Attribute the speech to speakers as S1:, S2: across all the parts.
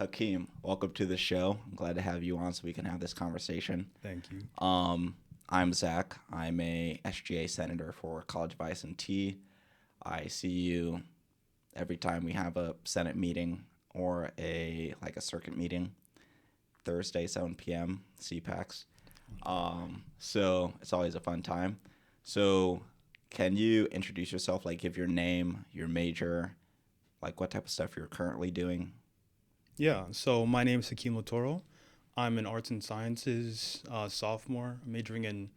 S1: Hakim, welcome to the show. I'm glad to have you on so we can have this conversation.
S2: Thank you.
S1: I'm Zach. I'm a SGA senator for College of IS&T. I see you every time we have a Senate meeting or a circuit meeting. Thursday, 7 p.m. CPACs. So it's always a fun time. So can you introduce yourself? Like, give your name, your major, like what type of stuff you're currently doing?
S2: Yeah, so my name is Hakim Lotoro. I'm an arts and sciences sophomore, majoring in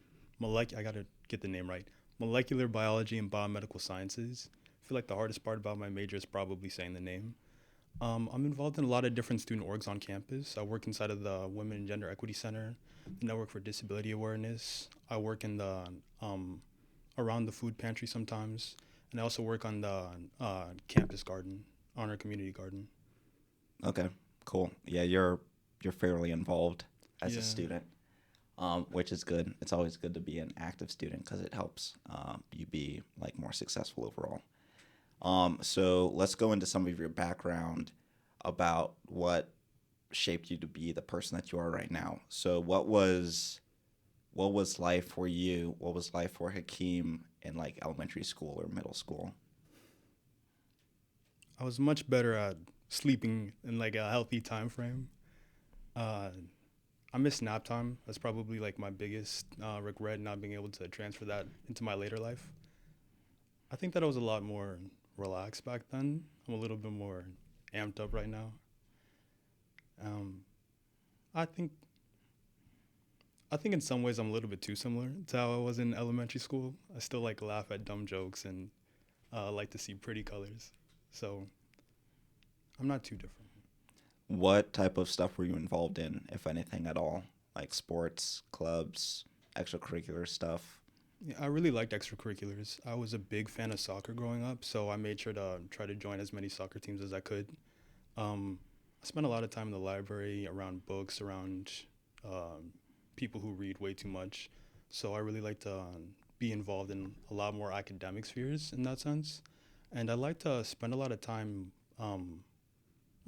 S2: I gotta get the name right, molecular biology and biomedical sciences. I feel like the hardest part about my major is probably saying the name. I'm involved in a lot of different student orgs on campus. I work inside of the Women and Gender Equity Center, the Network for Disability Awareness. I work in the around the food pantry sometimes, and I also work on the campus garden, on our community garden.
S1: Okay, cool. Yeah, you're fairly involved as a
S2: Yeah.
S1: student, which is good. It's always good to be an active student because it helps you be like more successful overall. So let's go into some of your background about what shaped you to be the person that you are right now. So what was life for you? What was life for Hakeem in like elementary school or middle school?
S2: I was much better at sleeping in like a healthy time frame. Uh, I miss nap time. That's probably like my biggest regret, not being able to transfer that into my later life. I think that I was a lot more relaxed back then. I'm a little bit more amped up right now. Um, I think I think in some ways I'm a little bit too similar to how I was in elementary school. I still like laugh at dumb jokes and like to see pretty colors. So I'm not too different.
S1: What type of stuff were you involved in, if anything at all? Like sports, clubs, extracurricular stuff?
S2: Yeah, I really liked extracurriculars. I was a big fan of soccer growing up, so I made sure to try to join as many soccer teams as I could. I spent a lot of time in the library, around books, around um, people who read way too much. So I really like to be involved in a lot more academic spheres in that sense. And I like to spend a lot of time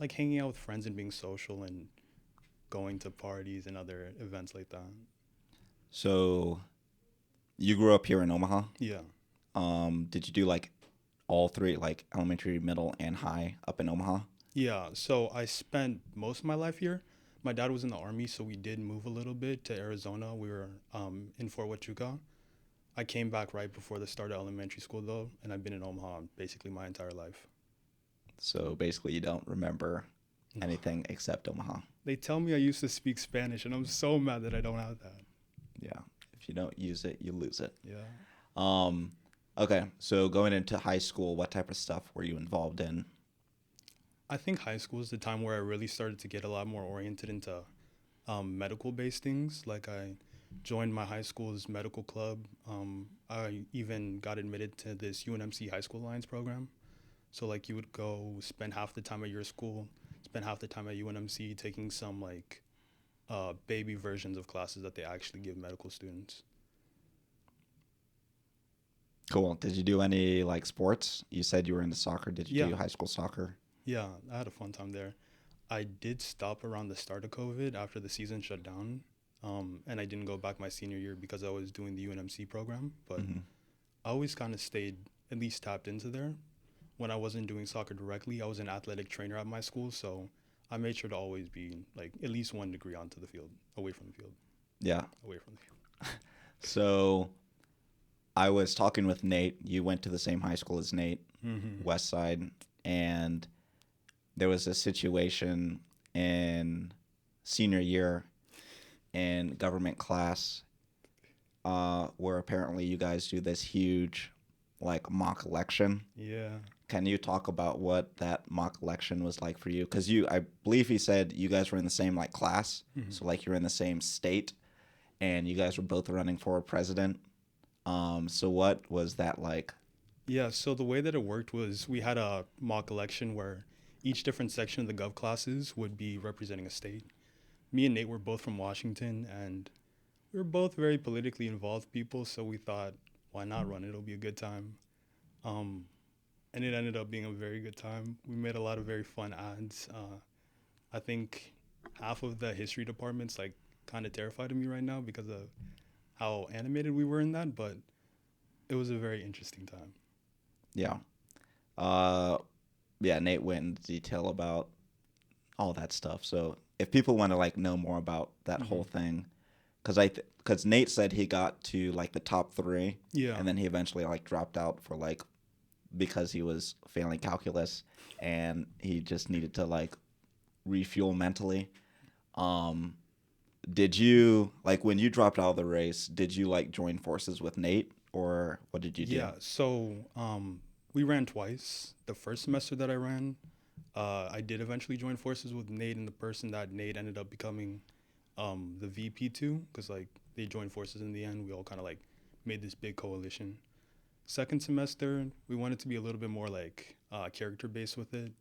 S2: like hanging out with friends and being social and going to parties and other events like that.
S1: So you grew up here in Omaha.
S2: Yeah.
S1: Did you do like all three, like elementary, middle, and high up in Omaha?
S2: Yeah, so I spent most of my life here. My dad was in the army, so we did move a little bit to Arizona. We were in Fort Huachuca. I came back right before the start of elementary school, though, and I've been in Omaha basically my entire life.
S1: So basically, you don't remember anything except Omaha.
S2: They tell me I used to speak Spanish, and I'm so mad that I don't have that.
S1: Yeah. If you don't use it, you lose it.
S2: Yeah.
S1: Um, okay. So going into high school, what type of stuff were you involved in?
S2: I think high school is the time where I really started to get a lot more oriented into medical-based things. Like I joined my high school's medical club. I even got admitted to this UNMC High School Alliance program. So like you would go spend half the time at your school, spend half the time at UNMC taking some like baby versions of classes that they actually give medical students.
S1: Cool. Did you do any like sports? You said you were into soccer. Did you
S2: Yeah,
S1: do high school soccer?
S2: yeah, I had a fun time there. I did stop around the start of COVID after the season shut down, and I didn't go back my senior year because I was doing the UNMC program. But
S1: Hmm.
S2: I always kind of stayed at least tapped into there. When I wasn't doing soccer directly, I was an athletic trainer at my school, so I made sure to always be like at least 1 degree onto the field, away from the field,
S1: Yeah.
S2: away from the field.
S1: So I was talking with Nate. You went to the same high school as Nate,
S2: Mm-hmm.
S1: West Side, and there was a situation in senior year in government class where apparently you guys do this huge like mock election.
S2: Yeah.
S1: Can you talk about what that mock election was like for you? Because I believe he said you guys were in the same like class,
S2: Mm-hmm.
S1: so like you're in the same state, and you guys were both running for president. So what was that like?
S2: Yeah, so the way that it worked was we had a mock election where each different section of the gov classes would be representing a state. Me and Nate were both from Washington, and we were both very politically involved people, so we thought, why not run? It'll be a good time. Um, and it ended up being a very good time. We made a lot of very fun ads. I think half of the history department's like kind of terrified of me right now because of how animated we were in that, but it was a very interesting time.
S1: Yeah. Uh, yeah, Nate went into detail about all that stuff. So if people want to like know more about that whole thing, because Nate said he got to like the top three,
S2: Yeah.
S1: and then he eventually like dropped out for like because he was failing calculus, and he just needed to like refuel mentally. Um, did you like when you dropped out of the race? Did you like join forces with Nate, or what did you do?
S2: Yeah. So we ran twice. The first semester that I ran, I did eventually join forces with Nate and the person that Nate ended up becoming the VP to, because like they joined forces in the end. We all kind of like made this big coalition. Second semester, we wanted to be a little bit more like character based with it.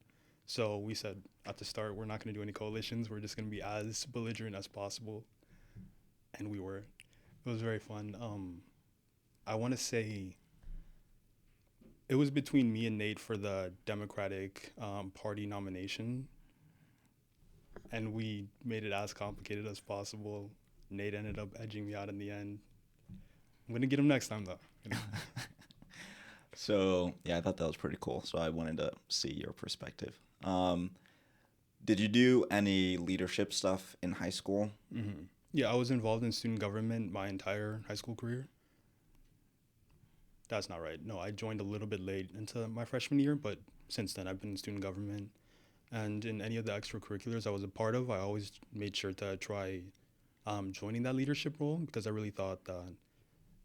S2: So we said at the start, we're not going to do any coalitions. We're just going to be as belligerent as possible. And we were. It was very fun. I want to say it was between me and Nate for the Democratic Party nomination. And we made it as complicated as possible. Nate ended up edging me out in the end. I'm going to get him next time, though. You know?
S1: So yeah, I thought that was pretty cool. So I wanted to see your perspective. Did you do any leadership stuff in high school?
S2: Mm-hmm. Yeah, I was involved in student government my entire high school career. That's not right. No, I joined a little bit late into my freshman year, but since then I've been in student government. And in any of the extracurriculars I was a part of, I always made sure to try joining that leadership role because I really thought that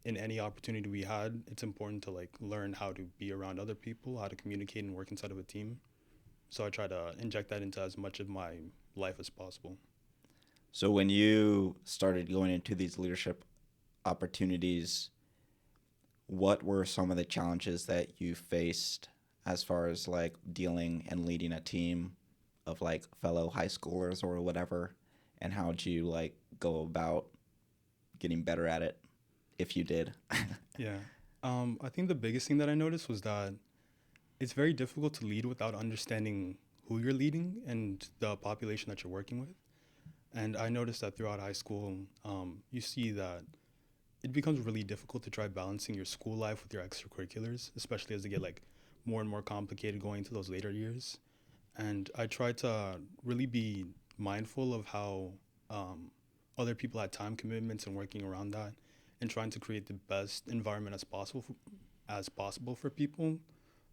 S2: in any opportunity we had, it's important to like learn how to be around other people, how to communicate and work inside of a team. So I try to inject that into as much of my life as possible.
S1: So when you started going into these leadership opportunities, what were some of the challenges that you faced as far as like dealing and leading a team of like fellow high schoolers or whatever? And how did you like go about getting better at it if you did?
S2: Yeah. I think the biggest thing that I noticed was that it's very difficult to lead without understanding who you're leading and the population that you're working with. And I noticed that throughout high school, you see that it becomes really difficult to try balancing your school life with your extracurriculars, especially as they get like more and more complicated going into those later years. And I try to really be mindful of how other people had time commitments and working around that, and trying to create the best environment as possible for people.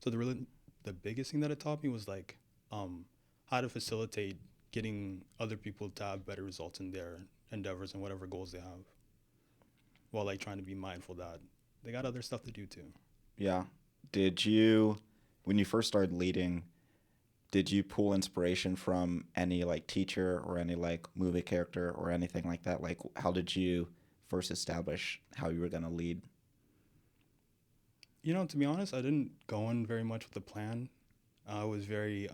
S2: So the biggest thing that it taught me was like how to facilitate getting other people to have better results in their endeavors and whatever goals they have, while like trying to be mindful that they got other stuff to do too.
S1: Yeah. Did you, when you first started leading, did you pull inspiration from any like teacher or any like movie character or anything like that? Like, how did you first establish how you were going to lead?
S2: You know, to be honest, I didn't go in very much with a plan. I was very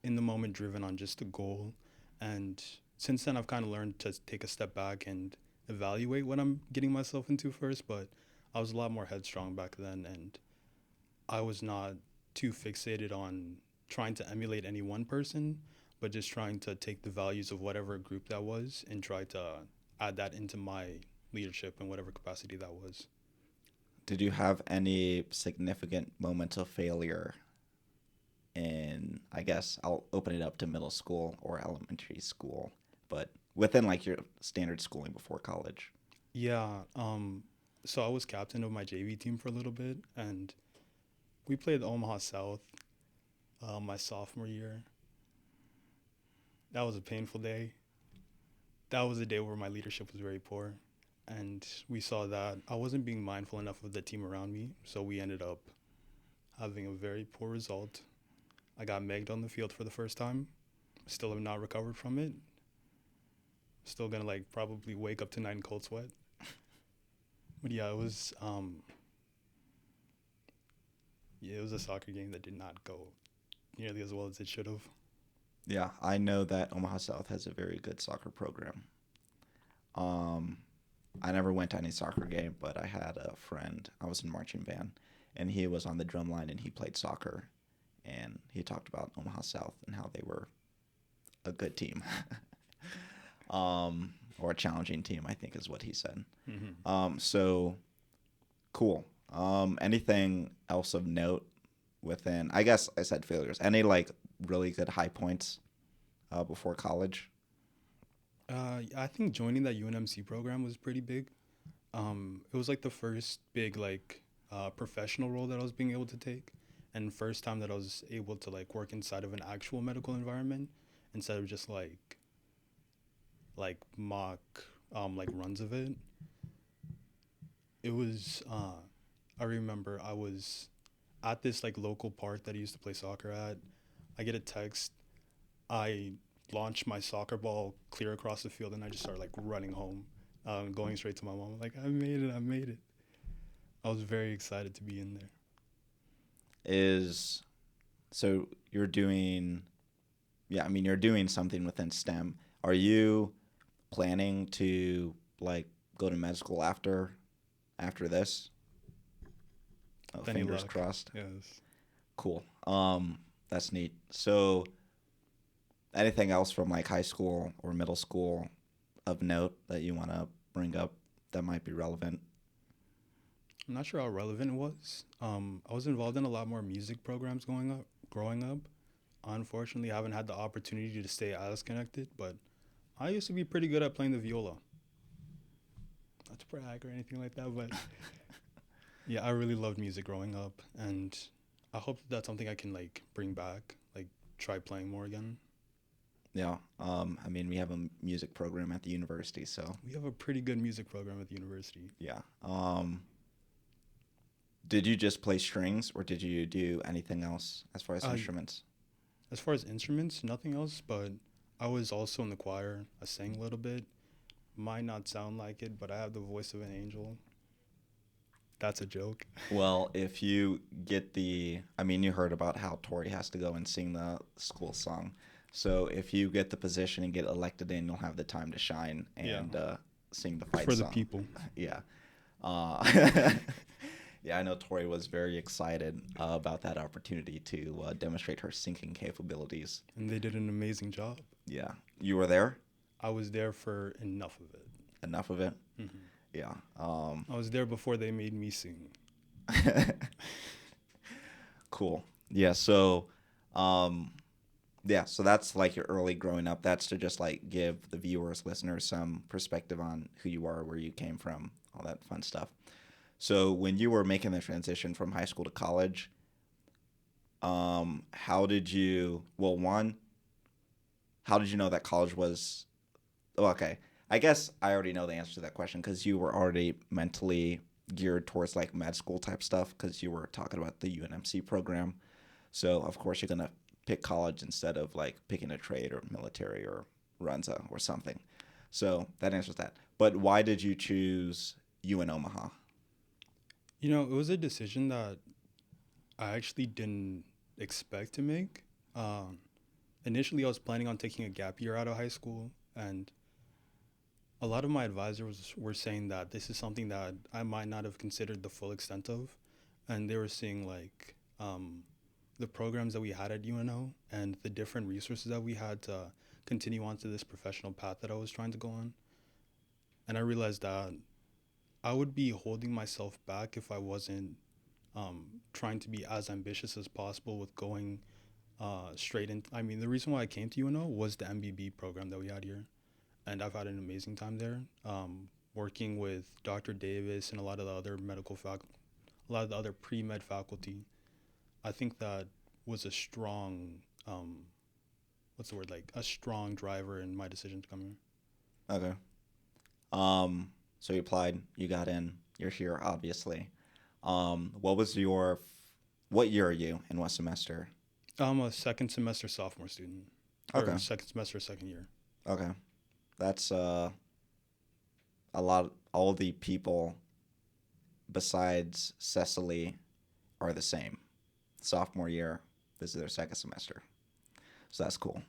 S2: in the moment driven on just a goal. And since then, I've kind of learned to take a step back and evaluate what I'm getting myself into first. But I was a lot more headstrong back then. And I was not too fixated on trying to emulate any one person, but just trying to take the values of whatever group that was and try to add that into my leadership in whatever capacity that was.
S1: Did you have any significant moments of failure in, I guess I'll open it up to middle school or elementary school, but within like your standard schooling before college?
S2: Yeah. So I was captain of my JV team for a little bit, and we played Omaha South my sophomore year. That was a painful day. That was a day where my leadership was very poor. And we saw that I wasn't being mindful enough of the team around me. So we ended up having a very poor result. I got megged on the field for the first time. Still have not recovered from it. Still gonna like probably wake up tonight in cold sweat. But yeah, it was a soccer game that did not go nearly as well as it should have.
S1: Yeah, I know that Omaha South has a very good soccer program. I never went to any soccer game, but I had a friend. I was in marching band, and he was on the drum line, and he played soccer. And he talked about Omaha South and how they were a good team, or a challenging team, I think is what he said. So cool. Anything else of note within? I guess I said failures. Any like really good high points before college?
S2: I think joining that UNMC program was pretty big. It was like the first big like professional role that I was being able to take, and first time that I was able to like work inside of an actual medical environment instead of just like mock like runs of it. It was I remember I was at this like local park that I used to play soccer at. I get a text. I launch my soccer ball clear across the field, and I just started like running home, going straight to my mom. Like, I made it, I made it. I was very excited to be in there.
S1: So you're doing, yeah, I mean, you're doing something within STEM. Are you planning to like go to med school after this? Oh,
S2: Any
S1: fingers
S2: luck.
S1: crossed.
S2: Yes.
S1: Cool. That's neat. So anything else from like high school or middle school of note that you want to bring up that might be relevant?
S2: I'm not sure how relevant it was. I was involved in a lot more music programs growing up. Unfortunately, I haven't had the opportunity to stay as connected, but I used to be pretty good at playing the viola. Not to brag or anything like that, but yeah, I really loved music growing up, and I hope that's something I can like bring back, like try playing more again.
S1: Yeah. I mean, we have a music program at the university, so
S2: We have a pretty good music program at the university.
S1: yeah. Did you just play strings, or did you do anything else as far as
S2: Uh,
S1: instruments?
S2: as far as instruments, nothing else, but I was also in the choir. I sang a little bit. Might not sound like it, but I have the voice of an angel. That's a joke.
S1: Well, if you get I mean, you heard about how Tori has to go and sing the school song. So if you get the position and get elected in, you'll have the time to shine and sing the fight
S2: For the
S1: song.
S2: people.
S1: Yeah. Yeah, I know Tori was very excited about that opportunity to demonstrate her singing capabilities.
S2: And they did an amazing job.
S1: Yeah. You were there?
S2: I was there for enough of it.
S1: Enough of it?
S2: Mm-hmm.
S1: Yeah.
S2: I was there before they made me sing.
S1: Cool. Yeah, so so that's like your early growing up. That's to just like give the viewers, listeners some perspective on who you are, where you came from, all that fun stuff. So when you were making the transition from high school to college, how did you, well, one, how did you know that college was, oh, okay. I guess I already know the answer to that question because you were already mentally geared towards like med school type stuff because you were talking about the UNMC program. So of course you're going to pick college instead of like picking a trade or military or Runza or something. So that answers that. But why did you choose UN Omaha?
S2: You know, it was a decision that I actually didn't expect to make. Initially, I was planning on taking a gap year out of high school, and a lot of my advisors were saying that this is something that I might not have considered the full extent of, and they were seeing like the programs that we had at UNO and the different resources that we had to continue on to this professional path that I was trying to go on. And I realized that I would be holding myself back if I wasn't trying to be as ambitious as possible with going straight in. I mean, the reason why I came to UNO was the MBB program that we had here. And I've had an amazing time there, working with Dr. Davis and a lot of the other a lot of the other pre-med faculty. I think that was a strong, a strong driver in my decision to come here.
S1: Okay. So you applied, you got in, you're here, obviously. What year are you and what semester?
S2: I'm a second semester sophomore student.
S1: Okay.
S2: Or second semester, second year.
S1: Okay. That's a lot. All the people besides Cecily are the same. Sophomore year, this is their second semester. So that's cool.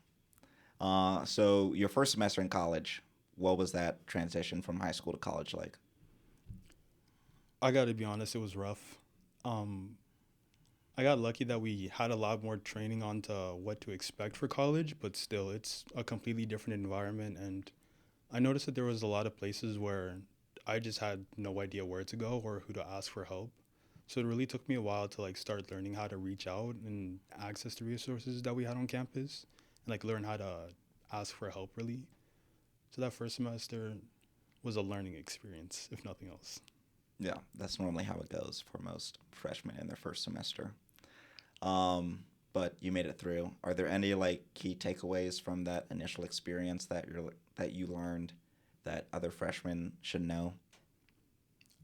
S1: So your first semester in college, what was that transition from high school to college like?
S2: I got to be honest, it was rough. I got lucky that we had a lot more training onto what to expect for college, but still, it's a completely different environment. And I noticed that there was a lot of places where I just had no idea where to go or who to ask for help. So it really took me a while to like start learning how to reach out and access the resources that we had on campus and like learn how to ask for help really. So that first semester was a learning experience, if nothing else.
S1: Yeah, that's normally how it goes for most freshmen in their first semester. But you made it through. Are there any like key takeaways from that initial experience that you learned that other freshmen should know?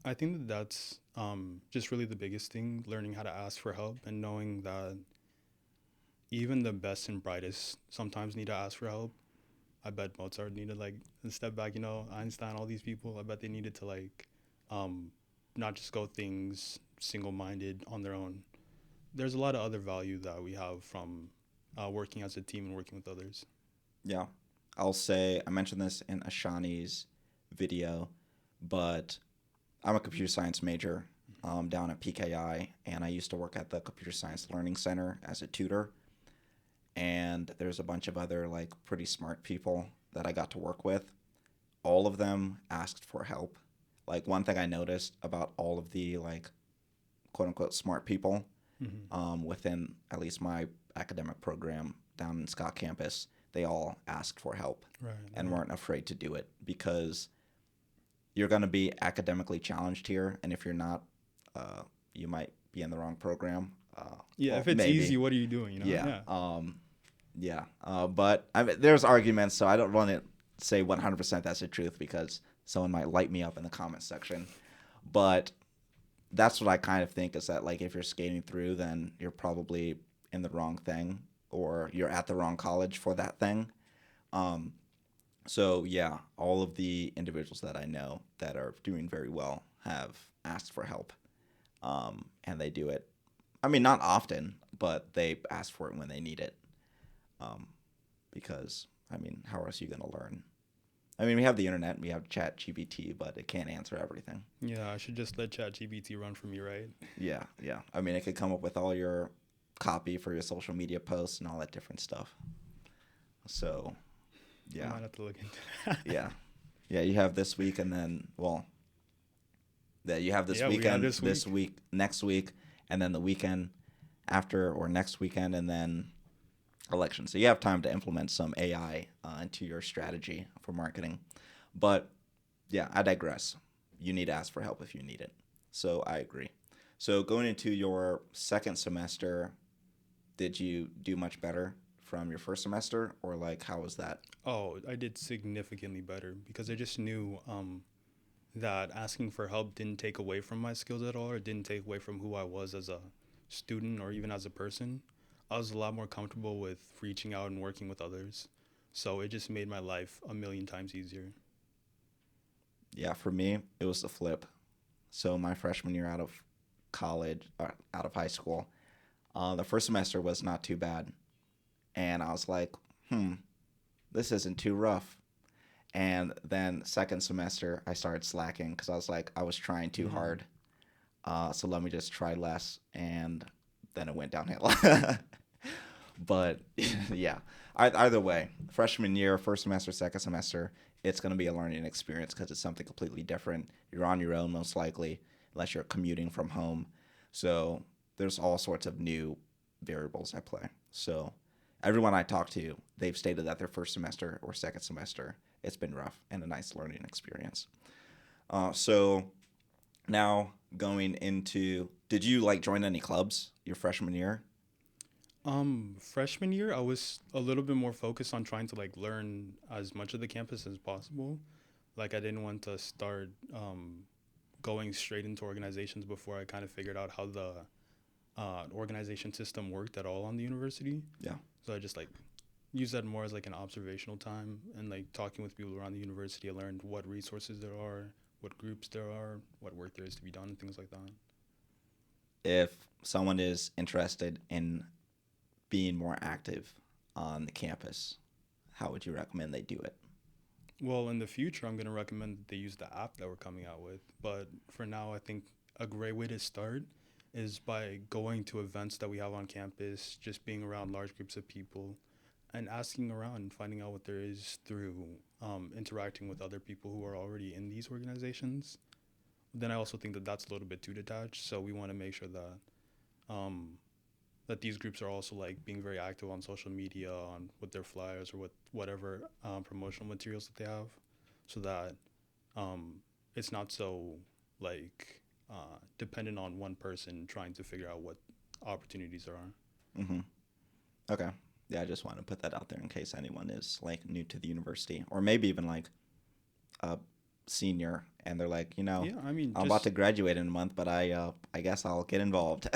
S2: I think that that's just really the biggest thing, learning how to ask for help and knowing that even the best and brightest sometimes need to ask for help. I bet Mozart needed like a step back, Einstein, all these people, I bet they needed to like um, not just go things single-minded on their own. There's a lot of other value that we have from working as a team and working with others.
S1: Yeah, I'll say I mentioned this in Ashani's video, but I'm a computer science major down at PKI, and I used to work at the Computer Science Learning Center as a tutor. And there's a bunch of other like pretty smart people that I got to work with. All of them asked for help. Like one thing I noticed about all of the like quote unquote smart people within at least my academic program down in Scott campus, they all asked for help and weren't afraid to do it because you're going to be academically challenged here, and if you're not, you might be in the wrong program.
S2: If it's
S1: maybe.
S2: easy, what are you doing?
S1: But there's arguments, so I don't want to say 100% that's the truth because someone might light me up in the comments section. But that's what I kind of think is that, like, if you're skating through, then you're probably in the wrong thing or you're at the wrong college for that thing. So, yeah, all of the individuals that I know that are doing very well have asked for help, and they do it. I mean, not often, but they ask for it when they need it. Because, I mean, how else are you going to learn? I mean, we have the internet, we have ChatGPT, but it can't answer everything.
S2: Yeah, I should just let ChatGPT run for me, right?
S1: Yeah. I mean, it could come up with all your copy for your social media posts and all that different stuff. So, yeah.
S2: I might have to look into that.
S1: Yeah, you have this week and then, you have this weekend, this week, next week, and then the weekend after or next weekend, and then election. So you have time to implement some AI into your strategy for marketing. But yeah, I digress. You need to ask for help if you need it. So I agree. So going into your second semester, did you do much better from your first semester, or like how was that?
S2: Oh, I did significantly better because I just knew that asking for help didn't take away from my skills at all, or didn't take away from who I was as a student or even as a person. I was a lot more comfortable with reaching out and working with others. So it just made my life a million times easier.
S1: Yeah, for me, it was the flip. So my freshman year out of college, out of high school, the first semester was not too bad. And I was like, this isn't too rough. And then second semester, I started slacking because I was like, I was trying too hard. So let me just try less. And then it went downhill. But yeah, either way, freshman year, first semester, second semester, it's going to be a learning experience because it's something completely different. You're on your own most likely, unless you're commuting from home. So there's all sorts of new variables at play. So everyone I talk to, they've stated that their first semester or second semester, it's been rough and a nice learning experience. So now going into, did you like join any clubs your freshman year?
S2: Freshman year, I was a little bit more focused on trying to like learn as much of the campus as possible. Like I didn't want to start going straight into organizations before I kind of figured out how the organization system worked at all on the university.
S1: Yeah.
S2: So I just like used that more as like an observational time and like talking with people around the university. I learned what resources there are, what groups there are, what work there is to be done, and things like that.
S1: If someone is interested in being more active on the campus, how would you recommend they do it?
S2: Well, in the future, I'm going to recommend that they use the app that we're coming out with. But for now, I think a great way to start is by going to events that we have on campus, just being around large groups of people, and asking around and finding out what there is through interacting with other people who are already in these organizations. Then I also think that that's a little bit too detached. So we want to make sure that these groups are also like being very active on social media, on with their flyers or with whatever promotional materials that they have, so that it's not so like dependent on one person trying to figure out what opportunities there are.
S1: Mm-hmm. Okay. Yeah, I just want to put that out there in case anyone is like new to the university, or maybe even like a senior, and they're like,
S2: Yeah, I mean,
S1: I'm about to graduate in a month, but I guess I'll get involved.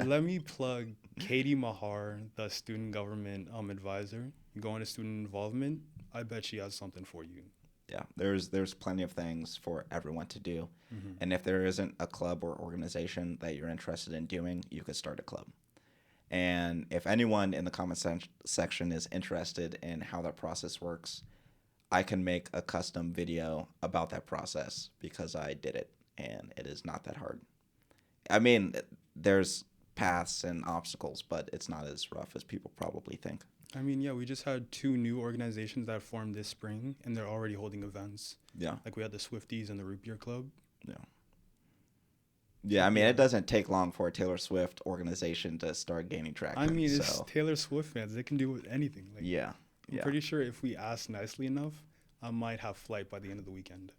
S2: let me plug Katie Mahar, the student government advisor. You go into student involvement, I bet she has something for you.
S1: Yeah, there's plenty of things for everyone to do.
S2: Mm-hmm.
S1: And if there isn't a club or organization that you're interested in doing, you could start a club. And if anyone in the comment section is interested in how that process works, I can make a custom video about that process because I did it, and it is not that hard. I mean, there's paths and obstacles, but it's not as rough as people probably think.
S2: I mean, yeah, we just had 2 new organizations that formed this spring, and they're already holding events.
S1: Yeah.
S2: Like we had the Swifties and the Root Beer Club.
S1: Yeah. Yeah, I mean, it doesn't take long for a Taylor Swift organization to start gaining traction.
S2: I mean, it's Taylor Swift fans. They can do anything. Like,
S1: yeah.
S2: I'm pretty sure if we ask nicely enough, I might have flight by the end of the weekend.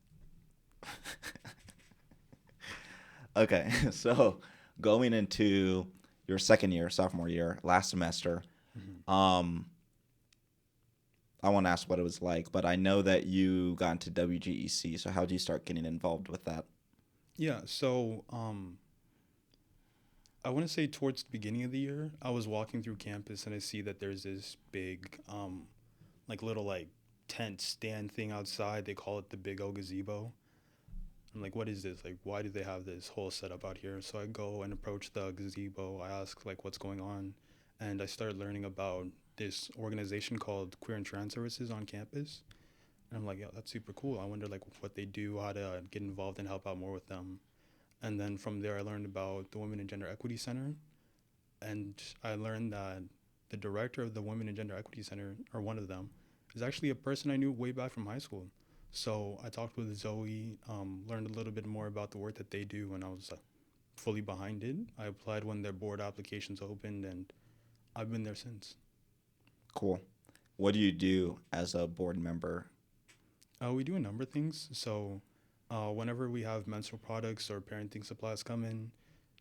S1: Okay, so going into your second year, sophomore year, last semester,
S2: Mm-hmm.
S1: I won't ask what it was like, but I know that you got into WGEC. So how did you start getting involved with that?
S2: Yeah, so I want to say towards the beginning of the year, I was walking through campus and I see that there's this big, like little like tent stand thing outside. They call it the Big O Gazebo. I'm like, what is this? Like, why do they have this whole setup out here? So I go and approach the gazebo. I ask like, what's going on? And I started learning about this organization called Queer and Trans Services on campus. And I'm like, yeah, that's super cool. I wonder like what they do, how to get involved and help out more with them. And then from there, I learned about the Women and Gender Equity Center. And I learned that the director of the Women and Gender Equity Center, or one of them, is actually a person I knew way back from high school. So I talked with Zoe, learned a little bit more about the work that they do, and I was fully behind it. I applied when their board applications opened, and I've been there since.
S1: Cool. What do you do as a board member?
S2: We do a number of things. So whenever we have menstrual products or parenting supplies come in,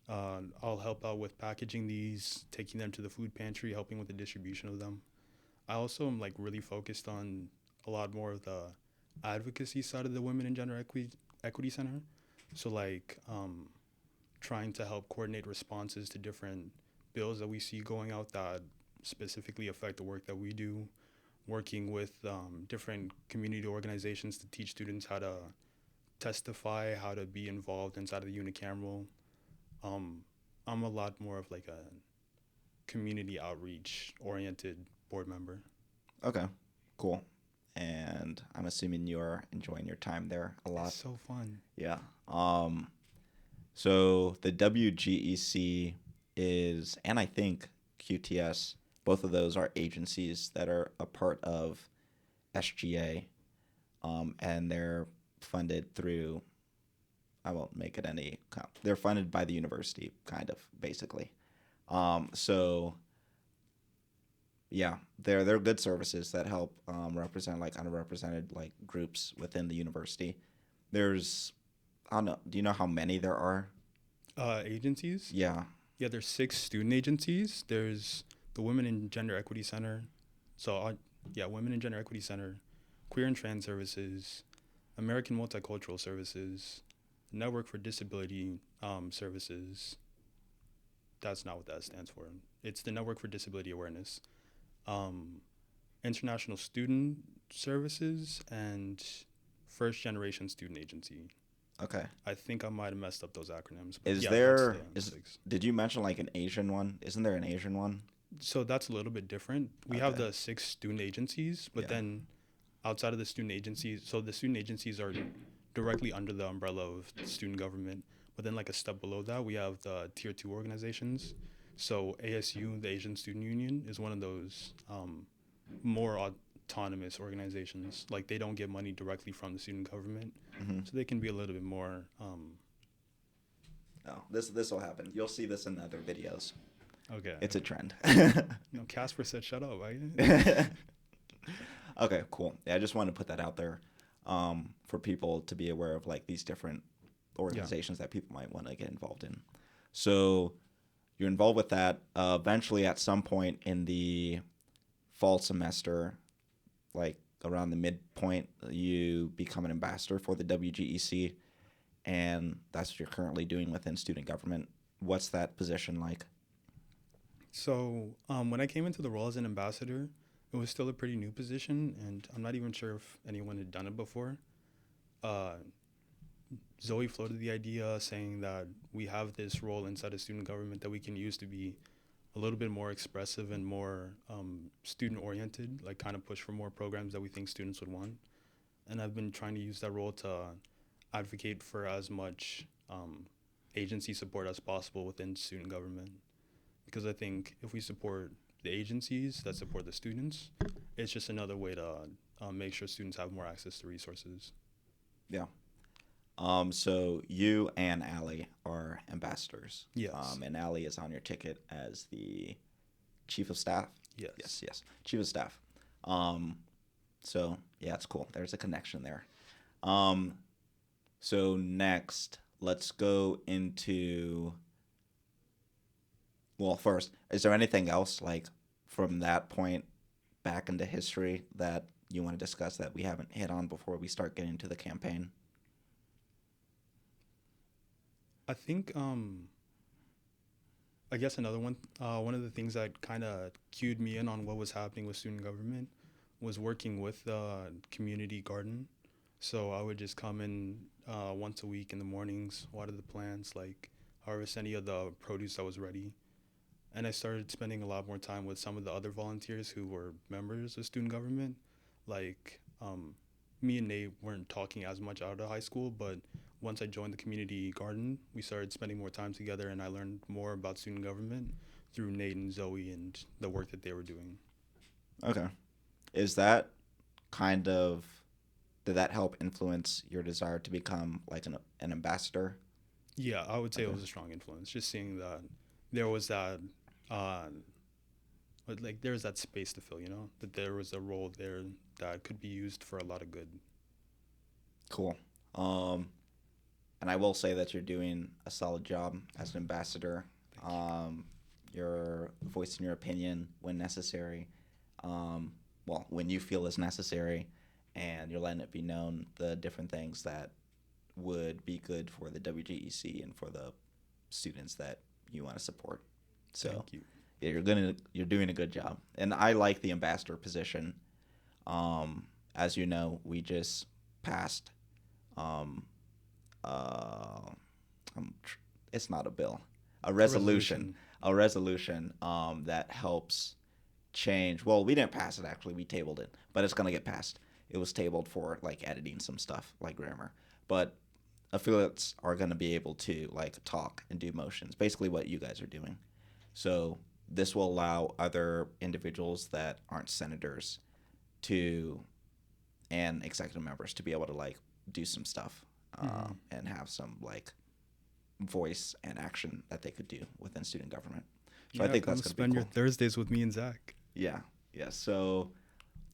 S2: I'll help out with packaging these, taking them to the food pantry, helping with the distribution of them. I also am like really focused on a lot more of the advocacy side of the Women and Gender Equity Center. So like trying to help coordinate responses to different bills that we see going out that specifically affect the work that we do, working with different community organizations to teach students how to testify, how to be involved inside of the unicameral. I'm a lot more of like a community outreach oriented board member.
S1: Okay, cool. And I'm assuming you're enjoying your time there a lot.
S2: It's so fun.
S1: Yeah. So the WGEC is, and I think QTS, both of those are agencies that are a part of SGA, and they're funded through, I won't make it any, they're funded by the university, kind of, basically. So yeah, they're good services that help represent like underrepresented like groups within the university. There's, I don't know, do you know how many there are?
S2: Agencies?
S1: Yeah.
S2: Yeah, there's 6 student agencies. There's the Women and Gender Equity Center. So, Women and Gender Equity Center, Queer and Trans Services, American Multicultural Services, Network for Disability Services. That's not what that stands for. It's the Network for Disability Awareness. International Student Services, and First Generation Student Agency.
S1: Okay.
S2: I think I might have messed up those acronyms.
S1: Did you mention like an Asian one? Isn't there an Asian one?
S2: So that's a little bit different. We have the 6 student agencies, but then outside of the student agencies, so the student agencies are directly under the umbrella of student government, But then like a step below that, we have the tier 2 organizations. So ASU, the Asian Student Union, is one of those more autonomous organizations. Like they don't get money directly from the student government, so they can be a little bit more.
S1: Oh, this will happen. You'll see this in other videos.
S2: Okay.
S1: It's a trend.
S2: Casper said, "Shut up." Right?
S1: Okay, cool. Yeah, I just wanted to put that out there for people to be aware of like these different organizations that people might want to get involved in. So you're involved with that. Eventually, at some point in the fall semester, like around the midpoint, you become an ambassador for the WGEC, and that's what you're currently doing within student government. What's that position like?
S2: So when I came into the role as an ambassador, it was still a pretty new position, and I'm not even sure if anyone had done it before. Zoe floated the idea saying that we have this role inside of student government that we can use to be a little bit more expressive and more student-oriented, like kind of push for more programs that we think students would want. And I've been trying to use that role to advocate for as much agency support as possible within student government. Because I think if we support the agencies that support the students, it's just another way to make sure students have more access to resources.
S1: Yeah. So you and Allie are ambassadors.
S2: Yes.
S1: And Allie is on your ticket as the chief of staff.
S2: Yes.
S1: Yes. Chief of staff. So yeah, it's cool. There's a connection there. So next, let's go into. Well, first, is there anything else like from that point back into history that you want to discuss that we haven't hit on before we start getting into the campaign?
S2: I think, I guess another one of the things that kind of cued me in on what was happening with student government was working with the community garden. So I would just come in once a week in the mornings, water the plants, like harvest any of the produce that was ready. And I started spending a lot more time with some of the other volunteers who were members of student government. Like me and Nate weren't talking as much out of high school, but once I joined the community garden, we started spending more time together, and I learned more about student government through Nate and Zoe and the work that they were doing.
S1: Okay. Is that kind of, did that help influence your desire to become like an ambassador?
S2: Yeah, I would say it was a strong influence. Just seeing that there was that, like there was that space to fill, that there was a role there that could be used for a lot of good.
S1: Cool. And I will say that you're doing a solid job as an ambassador. You're voicing your opinion when necessary. Well, when you feel is necessary, and you're letting it be known the different things that would be good for the WGEC and for the students that you want to support. So,
S2: Thank you.
S1: Yeah, you're doing a good job, and I like the ambassador position. As you know, we just passed. It's not a bill, a resolution that helps change. Well, we didn't pass it actually; we tabled it, but it's gonna get passed. It was tabled for like editing some stuff, like grammar, but affiliates are gonna be able to like talk and do motions, basically what you guys are doing. So this will allow other individuals that aren't senators and executive members to be able to like do some stuff and have some like voice and action that they could do within student government. So I think that's going to be
S2: spend
S1: cool.
S2: your Thursdays with me and Zach.
S1: Yeah. So,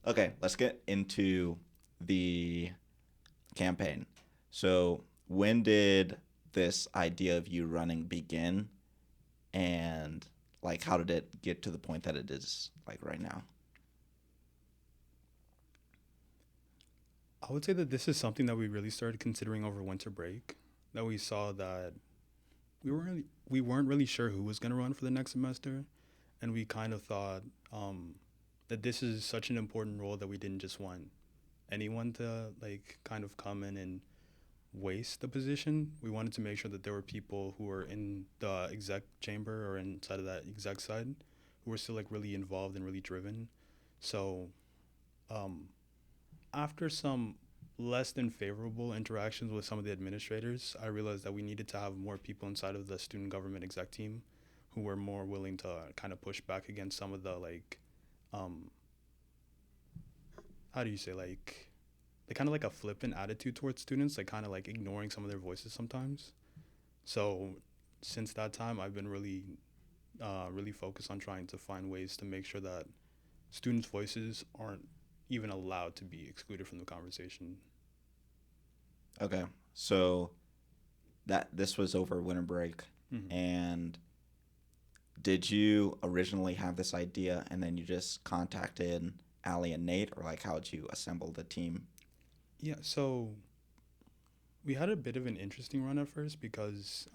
S1: okay, let's get into the campaign. So when did this idea of you running begin, and like how did it get to the point that it is like right now?
S2: I would say that this is something that we really started considering over winter break, that we saw that we weren't really sure who was going to run for the next semester, and we kind of thought that this is such an important role that we didn't just want anyone to like kind of come in and waste the position. We wanted to make sure that there were people who were in the exec chamber or inside of that exec side who were still like really involved and really driven. So after some less than favorable interactions with some of the administrators, I realized that we needed to have more people inside of the student government exec team who were more willing to kind of push back against some of the like, um, how do you say, like, they kind of like a flippant attitude towards students, like kind of like ignoring some of their voices sometimes. So since that time, I've been really focused on trying to find ways to make sure that students' voices aren't even allowed to be excluded from the conversation.
S1: Okay. So that this was over winter break,
S2: Mm-hmm.
S1: and did you originally have this idea and then you just contacted Allie and Nate, or like how'd you assemble the team?
S2: Yeah, so we had a bit of an interesting run at first because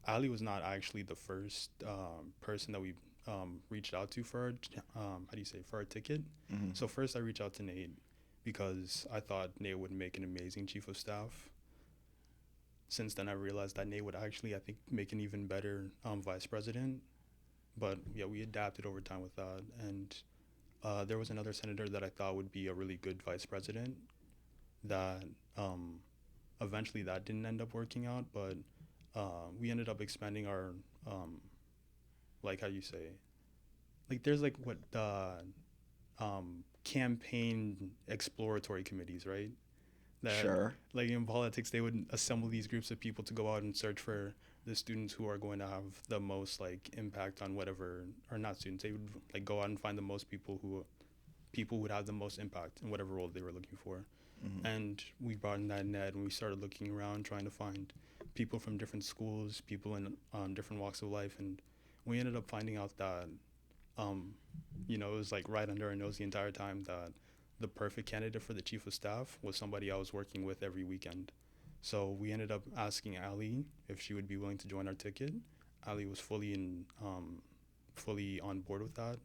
S2: Ali was not actually the first person that we reached out to for our, how do you say, for our ticket.
S1: Mm-hmm.
S2: So first I reached out to Nate because I thought Nate would make an amazing chief of staff. Since then, I realized that Nate would actually, I think, make an even better vice president. But yeah, we adapted over time with that. And there was another senator that I thought would be a really good vice president that eventually that didn't end up working out. But we ended up expanding our, like, how you say, like, there's like what the campaign exploratory committees, right? That
S1: Sure.
S2: like in politics they would assemble these groups of people to go out and search for the students who are going to have the most like impact on whatever, or not students, they would like go out and find the most people who would have the most impact in whatever role they were looking for.
S1: Mm-hmm.
S2: And we brought in that net and we started looking around trying to find people from different schools, people in different walks of life, and we ended up finding out that it was like right under our nose the entire time that the perfect candidate for the chief of staff was somebody I was working with every weekend. So we ended up asking Ali if she would be willing to join our ticket. Ali was fully on board with that.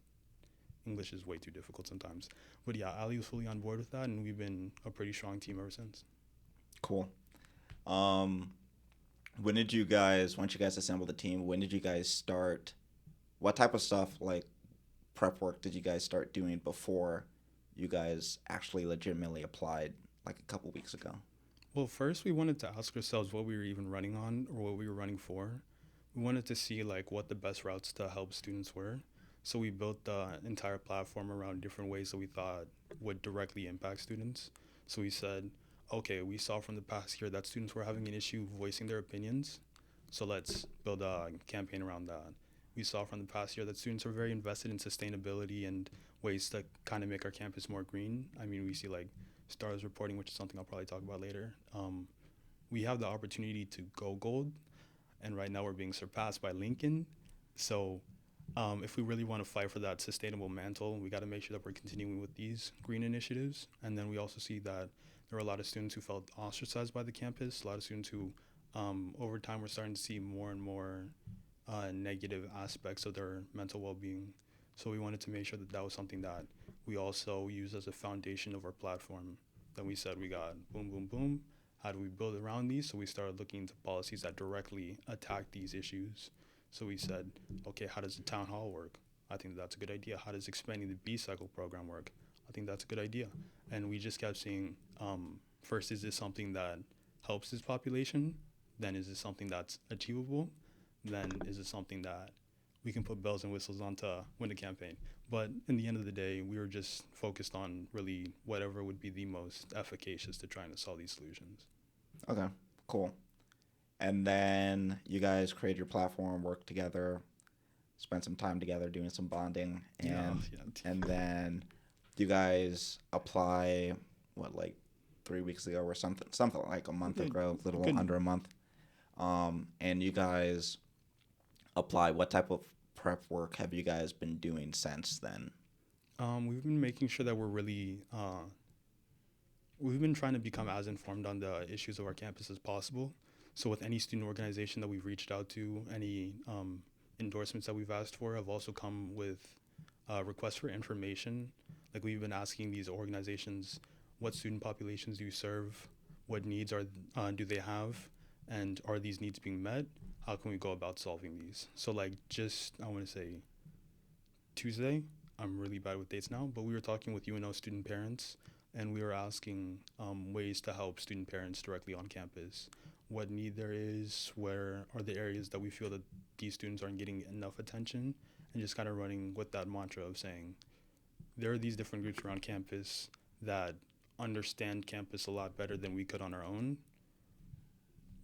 S2: English is way too difficult sometimes, but yeah, Ali was fully on board with that, and we've been a pretty strong team ever since.
S1: Cool. Um, once you guys assembled the team, when did you guys start? What type of stuff, like prep work, did you guys start doing before you guys actually legitimately applied like a couple weeks ago?
S2: Well, first we wanted to ask ourselves what we were even running on or what we were running for. We wanted to see like what the best routes to help students were. So we built the entire platform around different ways that we thought would directly impact students. So we said, okay, we saw from the past year that students were having an issue voicing their opinions. So let's build a campaign around that. We saw from the past year that students are very invested in sustainability and ways to kind of make our campus more green. I mean, we see like stars reporting, which is something I'll probably talk about later. We have the opportunity to go gold, and right now we're being surpassed by Lincoln. So if we really want to fight for that sustainable mantle, we got to make sure that we're continuing with these green initiatives. And then we also see that there are a lot of students who felt ostracized by the campus, a lot of students who over time we're starting to see more and more negative aspects of their mental well-being. So we wanted to make sure that that was something that we also use as a foundation of our platform. Then we said we got boom, boom, boom. How do we build around these? So we started looking into policies that directly attack these issues. So we said, okay, how does the town hall work? I think that's a good idea. How does expanding the B-cycle program work? I think that's a good idea. And we just kept saying, first, is this something that helps this population? Then is this something that's achievable? Then is it something that we can put bells and whistles on to win the campaign? But in the end of the day, we were just focused on really whatever would be the most efficacious to trying to solve these solutions.
S1: Okay, cool. And then you guys created your platform, worked together, spent some time together doing some bonding, and then you guys apply like 3 weeks ago or something like a month ago, a little under a month. And you guys apply. What type of prep work have you guys been doing since then?
S2: We've been making sure that we've been trying to become as informed on the issues of our campus as possible. So with any student organization that we've reached out to, any endorsements that we've asked for have also come with requests for information. Like we've been asking these organizations, what student populations do you serve? What needs do they have? And are these needs being met? How can we go about solving these? So like I want to say Tuesday, I'm really bad with dates now, but we were talking with UNO student parents and we were asking ways to help student parents directly on campus, what need there is, where are the areas that we feel that these students aren't getting enough attention, and just kind of running with that mantra of saying there are these different groups around campus that understand campus a lot better than we could on our own.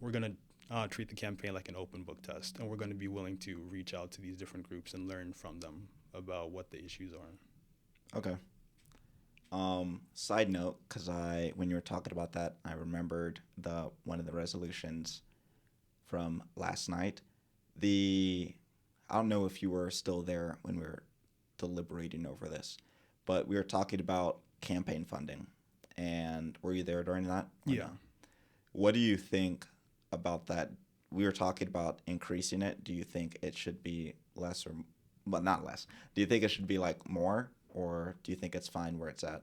S2: We're going to treat the campaign like an open book test, and we're going to be willing to reach out to these different groups and learn from them about what the issues are.
S1: Okay. Side note, because when you were talking about that, I remembered one of the resolutions from last night. I don't know if you were still there when we were deliberating over this, but we were talking about campaign funding. And were you there during that?
S2: Yeah.
S1: No? What do you think about that? We were talking about increasing it. Do you think it should be less but not less? Do you think it should be like more, or do you think it's fine where it's at?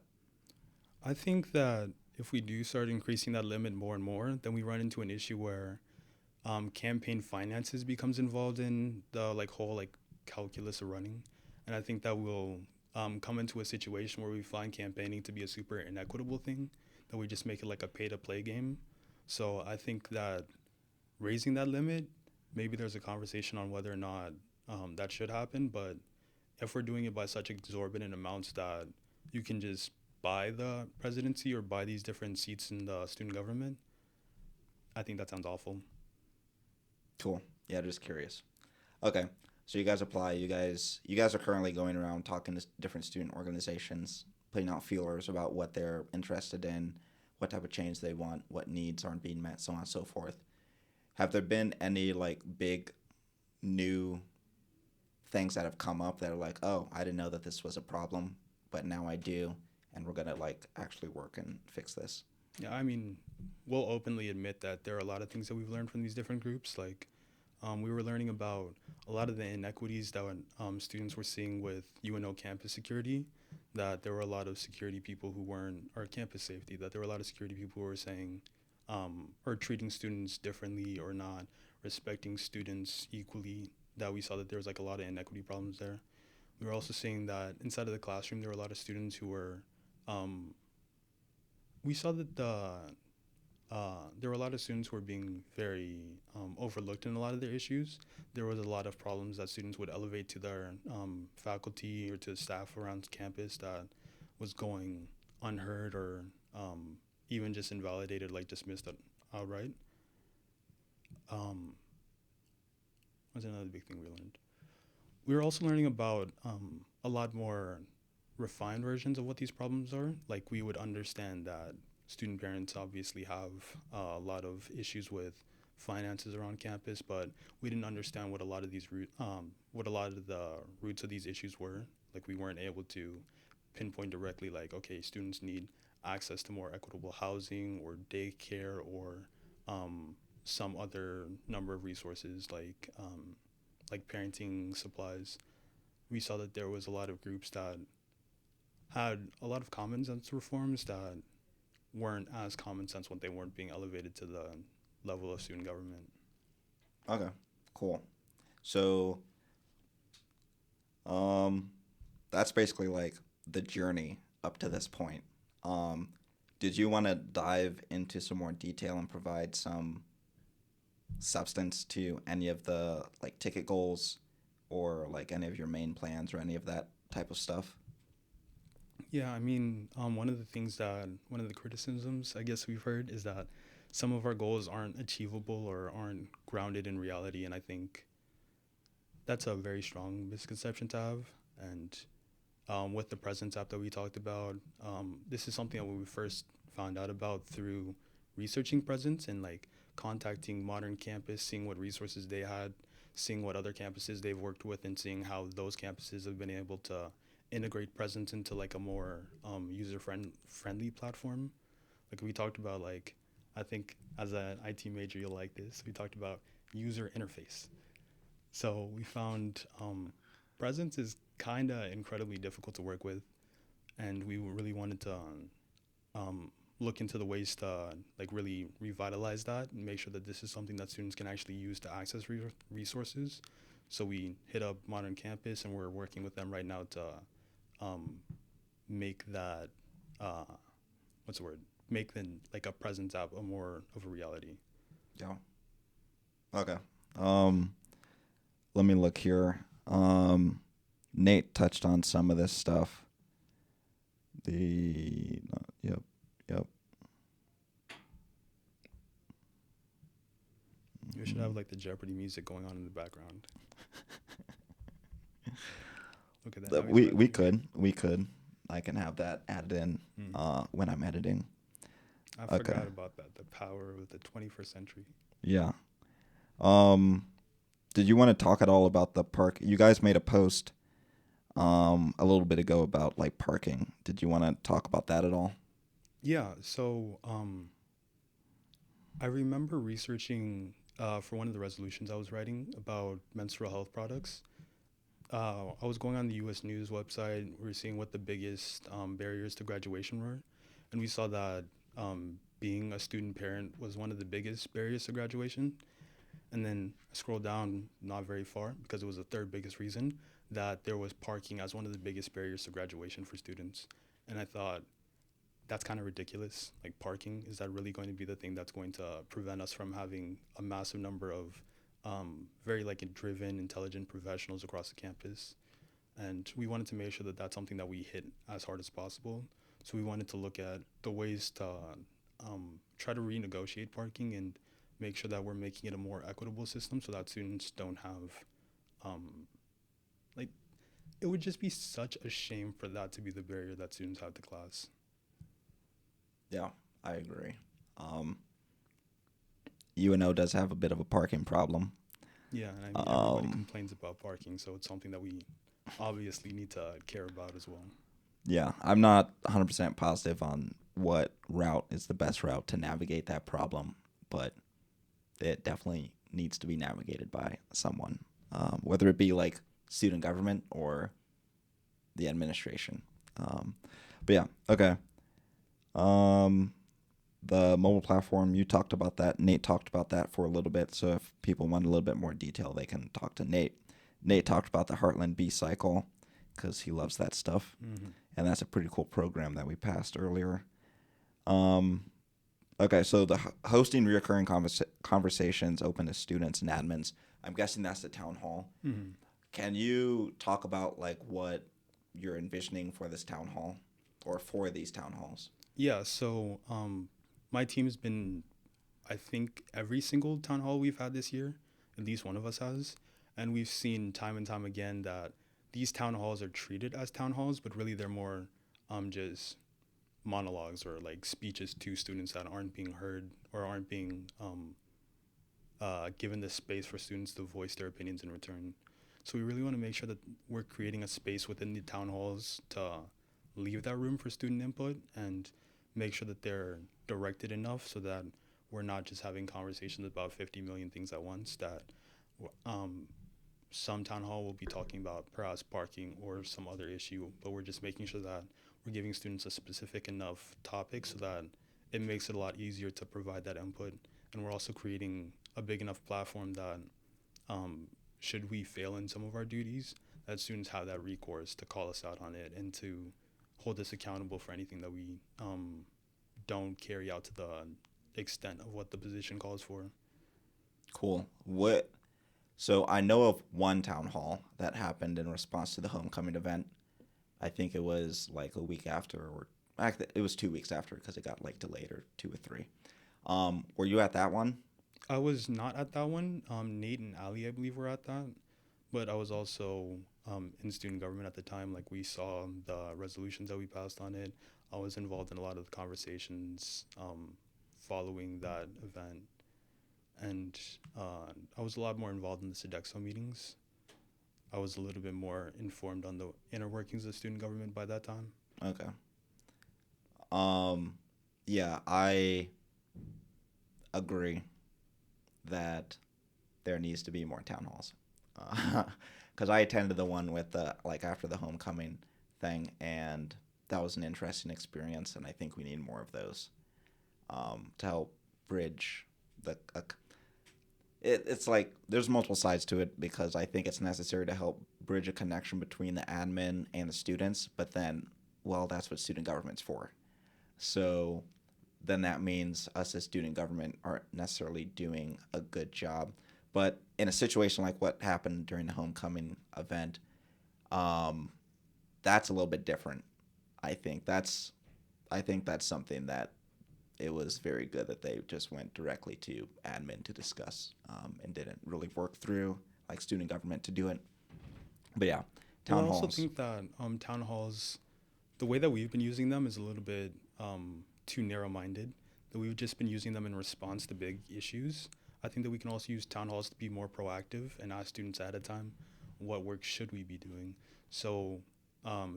S2: I think that if we do start increasing that limit more and more, then we run into an issue where campaign finances becomes involved in the whole calculus of running, and I think that will come into a situation where we find campaigning to be a super inequitable thing, that we just make it like a pay-to-play game. So I think that raising that limit, maybe there's a conversation on whether or not that should happen, but if we're doing it by such exorbitant amounts that you can just buy the presidency or buy these different seats in the student government, I think that sounds awful.
S1: Cool. Yeah, just curious. Okay. So you guys apply. You guys are currently going around talking to different student organizations, putting out feelers about what they're interested in, what type of change they want, what needs aren't being met, so on and so forth. Have there been any big new things that have come up that are like, oh, I didn't know that this was a problem, but now I do, and we're gonna actually work and fix this?
S2: Yeah, I mean, we'll openly admit that there are a lot of things that we've learned from these different groups. We were learning about a lot of the inequities that students were seeing with UNO campus security, that there were a lot of security people who weren't, or campus safety, that there were a lot of security people who were saying, or treating students differently or not respecting students equally, that we saw that there was a lot of inequity problems there. We were also seeing that inside of the classroom, there were a lot of students who were, we saw that there were a lot of students who were being very overlooked in a lot of their issues. There was a lot of problems that students would elevate to their faculty or to staff around campus that was going unheard or even just invalidated, dismissed outright. What's another big thing we learned? We were also learning about a lot more refined versions of what these problems are. We would understand that student parents obviously have a lot of issues with finances around campus, but we didn't understand what a lot of the roots of these issues were. We weren't able to pinpoint directly okay, students need access to more equitable housing or daycare or some other number of resources like parenting supplies. We saw that there was a lot of groups that had a lot of common sense reforms that weren't as common sense when they weren't being elevated to the level of student government.
S1: Okay, cool. So that's basically the journey up to this point. Did you want to dive into some more detail and provide some substance to any of the ticket goals or any of your main plans or any of that type of stuff?
S2: Yeah, I mean, one of the criticisms I guess we've heard is that some of our goals aren't achievable or aren't grounded in reality, and I think that's a very strong misconception to have. And with the Presence app that we talked about, this is something that we first found out about through researching Presence and contacting Modern Campus, seeing what resources they had, seeing what other campuses they've worked with, and seeing how those campuses have been able to integrate Presence into a more user-friendly platform. We talked about I think as an IT major you'll like this. We talked about user interface. So we found Presence is kind of incredibly difficult to work with, and we really wanted to look into the ways to really revitalize that and make sure that this is something that students can actually use to access resources. So we hit up Modern Campus, and we're working with them right now to make that what's the word, make the like a presence app a more of a reality.
S1: Yeah. Okay. Let me look here. Nate touched on some of this stuff. Yep.
S2: You should have like the Jeopardy music going on in the background. Look at that.
S1: We could. I can have that added in when I'm editing.
S2: I forgot about that. The power of the 21st century.
S1: Yeah. Did you want to talk at all about the park? You guys made a post a little bit ago about like parking. Did you want to talk about that at all?
S2: Yeah. So I remember researching for one of the resolutions I was writing about menstrual health products. I was going on the U.S. News website. We were seeing what the biggest barriers to graduation were, and we saw that being a student parent was one of the biggest barriers to graduation. And then I scrolled down not very far because it was the third biggest reason that there was parking as one of the biggest barriers to graduation for students. And I thought, that's kind of ridiculous. Like, parking, is that really going to be the thing that's going to prevent us from having a massive number of very like driven, intelligent professionals across the campus? And we wanted to make sure that that's something that we hit as hard as possible. So we wanted to look at the ways to try to renegotiate parking and make sure that we're making it a more equitable system so that students don't have, like, it would just be such a shame for that to be the barrier that students have to class.
S1: Yeah, I agree. UNO does have a bit of a parking problem.
S2: Yeah, and I mean, everybody complains about parking, so it's something that we obviously need to care about as well.
S1: Yeah, I'm not 100% positive on what route is the best route to navigate that problem, but it definitely needs to be navigated by someone, whether it be like student government or the administration. But yeah, okay. The mobile platform, you talked about that. Nate talked about that for a little bit. So if people want a little bit more detail, they can talk to Nate. Nate talked about the Heartland B cycle because he loves that stuff. Mm-hmm. And that's a pretty cool program that we passed earlier. Okay, so the hosting reoccurring conversations open to students and admins. I'm guessing that's the town hall. Mm-hmm. Can you talk about like what you're envisioning for this town hall or for these town halls?
S2: Yeah, so my team has been, I think, every single town hall we've had this year, at least one of us has. And we've seen time and time again that these town halls are treated as town halls, but really they're more just monologues or like speeches to students that aren't being heard or aren't being given the space for students to voice their opinions in return. So we really want to make sure that we're creating a space within the town halls to leave that room for student input and make sure that they're directed enough so that we're not just having conversations about 50 million things at once, that some town hall will be talking about perhaps parking or some other issue, but we're just making sure that we're giving students a specific enough topic so that it makes it a lot easier to provide that input. And we're also creating a big enough platform that should we fail in some of our duties, that students have that recourse to call us out on it and to hold us accountable for anything that we don't carry out to the extent of what the position calls for.
S1: Cool. So I know of one town hall that happened in response to the homecoming event. I think it was like a week after, or actually it was 2 weeks after because it got like delayed, or 2 or 3. Were you at that one?
S2: I was not at that one. Nate and Allie, I believe, were at that. But I was also in student government at the time. Like, we saw the resolutions that we passed on it. I was involved in a lot of the conversations following that event. And I was a lot more involved in the Sodexo meetings. I was a little bit more informed on the inner workings of student government by that time.
S1: Okay. Yeah, I agree that there needs to be more town halls. Because I attended the one with like after the homecoming thing, and that was an interesting experience, and I think we need more of those to help bridge the it's like there's multiple sides to it, because I think it's necessary to help bridge a connection between the admin and the students, but then, well, that's what student government's for. So then that means us as student government aren't necessarily doing a good job. But in a situation like what happened during the homecoming event, um, that's a little bit different. I think that's something that it was very good that they just went directly to admin to discuss, and didn't really work through like student government to do it. But yeah,
S2: Well, I
S1: town
S2: also
S1: halls.
S2: think that town halls, the way that we've been using them is a little bit too narrow-minded. That we've just been using them in response to big issues. I think that we can also use town halls to be more proactive and ask students ahead of time, what work should we be doing? So,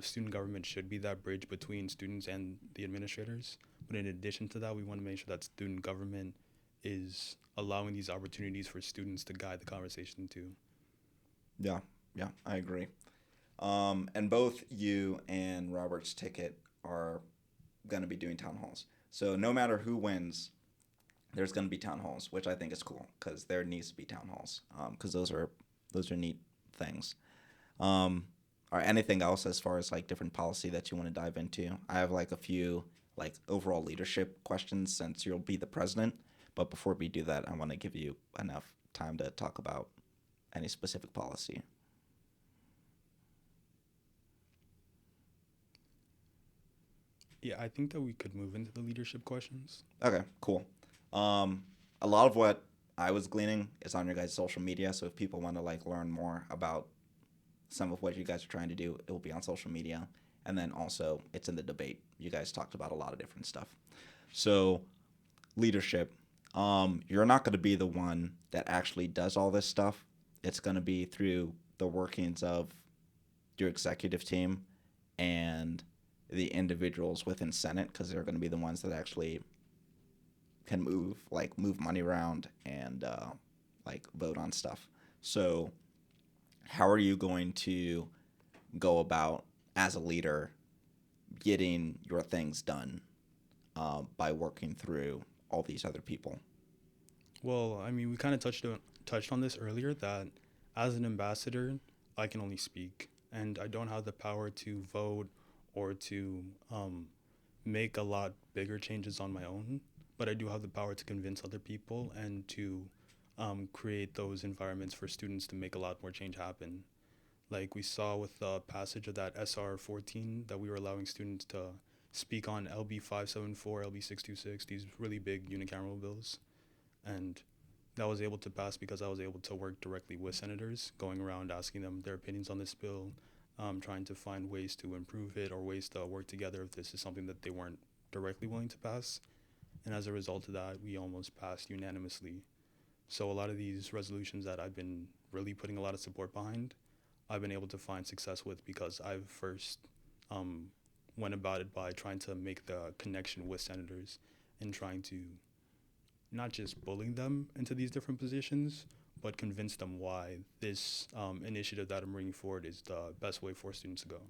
S2: student government should be that bridge between students and the administrators. But in addition to that, we want to make sure that student government is allowing these opportunities for students to guide the conversation too.
S1: Yeah, yeah, I agree. And both you and Robert's ticket are going to be doing town halls. So no matter who wins, there's going to be town halls, which I think is cool because there needs to be town halls, because those are neat things. Or anything else as far as like different policy that you want to dive into? I have like a few like overall leadership questions since you'll be the president. But before we do that, I want to give you enough time to talk about any specific policy.
S2: Yeah, I think that we could move into the leadership questions.
S1: Okay, cool. Um, a lot of what I was gleaning is on your guys' social media. So if people want to like learn more about some of what you guys are trying to do, it will be on social media. And then also it's in the debate. You guys talked about a lot of different stuff. So leadership, you're not going to be the one that actually does all this stuff. It's going to be through the workings of your executive team and the individuals within Senate, because they're going to be the ones that actually can move money around and like vote on stuff. So how are you going to go about as a leader getting your things done, by working through all these other people?
S2: Well, I mean, we kind of touched on this earlier that as an ambassador, I can only speak, and I don't have the power to vote or to make a lot bigger changes on my own. But I do have the power to convince other people and to create those environments for students to make a lot more change happen. Like we saw with the passage of that SR 14 that we were allowing students to speak on LB 574, LB 626, these really big unicameral bills. And that was able to pass because I was able to work directly with senators, going around asking them their opinions on this bill, trying to find ways to improve it or ways to work together if this is something that they weren't directly willing to pass. And as a result of that, we almost passed unanimously. So a lot of these resolutions that I've been really putting a lot of support behind, I've been able to find success with because I've first um, went about it by trying to make the connection with senators and trying to not just bully them into these different positions, but convince them why this initiative that I'm bringing forward is the best way for students to go.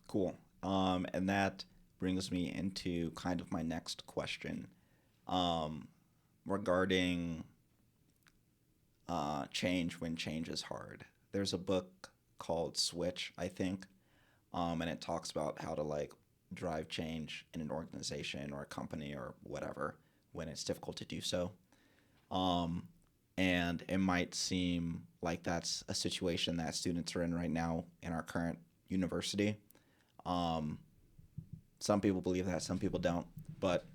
S1: Cool. And that brings me into kind of my next question, um, regarding change when change is hard. There's a book called Switch, I think, and it talks about how to like drive change in an organization or a company or whatever when it's difficult to do so. Um, and it might seem like that's a situation that students are in right now in our current university. Um, some people believe that, some people don't. But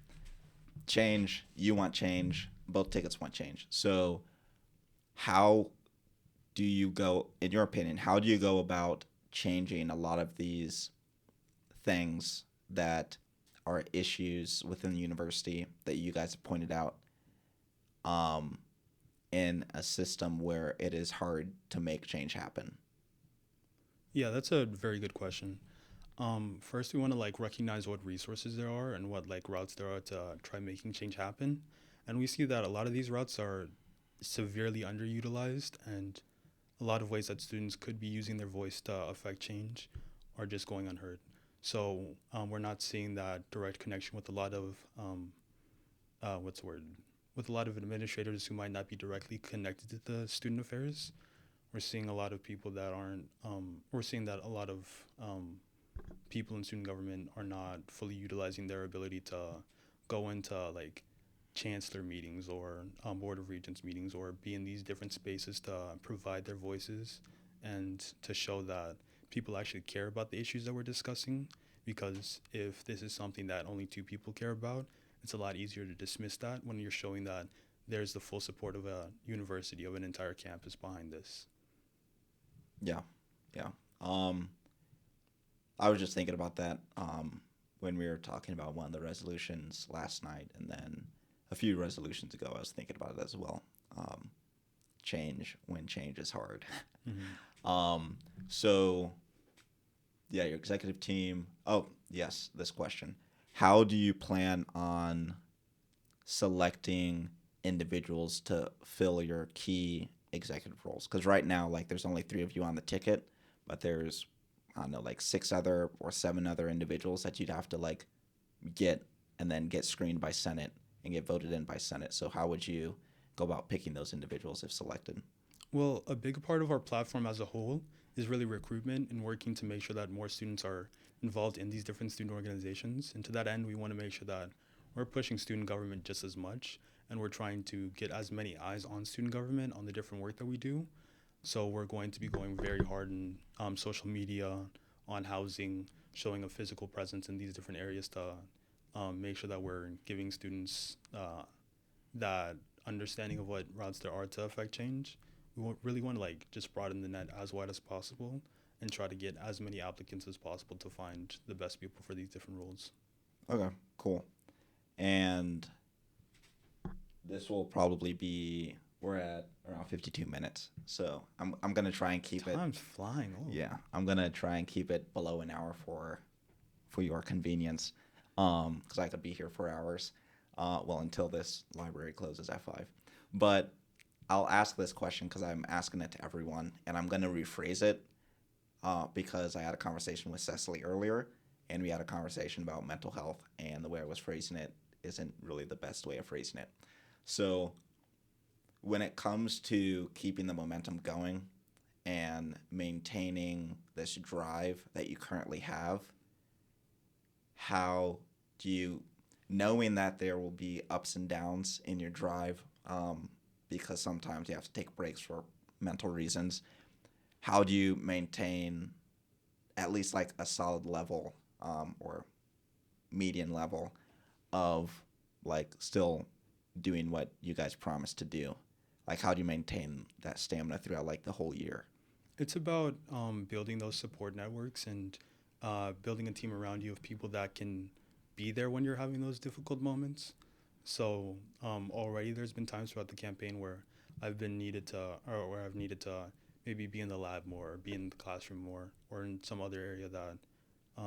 S1: change, you want change, both tickets want change. So, how do you go, in your opinion, how do you go about changing a lot of these things that are issues within the university that you guys have pointed out, um, in a system where it is hard to make change happen?
S2: Yeah, that's a very good question. First, we want to like recognize what resources there are and what like routes there are to try making change happen. And we see that a lot of these routes are severely underutilized, and a lot of ways that students could be using their voice to affect change are just going unheard. So we're not seeing that direct connection with a lot of what's the word? With a lot of administrators who might not be directly connected to the student affairs. We're seeing a lot of people that aren't. We're seeing that a lot of people in student government are not fully utilizing their ability to go into like chancellor meetings or board of regents meetings or be in these different spaces to provide their voices and to show that people actually care about the issues that we're discussing. Because if this is something that only two people care about, it's a lot easier to dismiss that when you're showing that there's the full support of a university, of an entire campus behind this.
S1: Yeah, yeah. I was just thinking about that when we were talking about one of the resolutions last night, and then a few resolutions ago, I was thinking about it as well. Change when change is hard. So, yeah, your executive team. Oh, yes, this question. How do you plan on selecting individuals to fill your key executive roles? Because right now, like, there's only 3 of you on the ticket, but there's, I don't know, like 6 other or 7 other individuals that you'd have to like get and then get screened by Senate and get voted in by Senate. So how would you go about picking those individuals if selected?
S2: Well, a big part of our platform as a whole is really recruitment and working to make sure that more students are involved in these different student organizations. And to that end, we want to make sure that we're pushing student government just as much, and we're trying to get as many eyes on student government on the different work that we do. So we're going to be going very hard in social media, on housing, showing a physical presence in these different areas to make sure that we're giving students that understanding of what routes there are to affect change. Really want to like just broaden the net as wide as possible and try to get as many applicants as possible to find the best people for these different roles.
S1: Okay, cool. And this will probably be, we're at around 52 minutes. So I'm going to try and keep it.
S2: Time's flying. Oh.
S1: Yeah, I'm going to try and keep it below an hour for your convenience, because I could be here for hours, well, until this library closes at 5. But I'll ask this question because I'm asking it to everyone, and I'm going to rephrase it because I had a conversation with Cecily earlier, and we had a conversation about mental health, and the way I was phrasing it isn't really the best way of phrasing it. So when it comes to keeping the momentum going and maintaining this drive that you currently have, how do you, knowing that there will be ups and downs in your drive, because sometimes you have to take breaks for mental reasons, how do you maintain at least like a solid level or median level of like still doing what you guys promised to do? Like, how do you maintain that stamina throughout like the whole year?
S2: It's about building those support networks and building a team around you of people that can be there when you're having those difficult moments. So already there's been times throughout the campaign where I've needed to maybe be in the lab more, or be in the classroom more, or in some other area that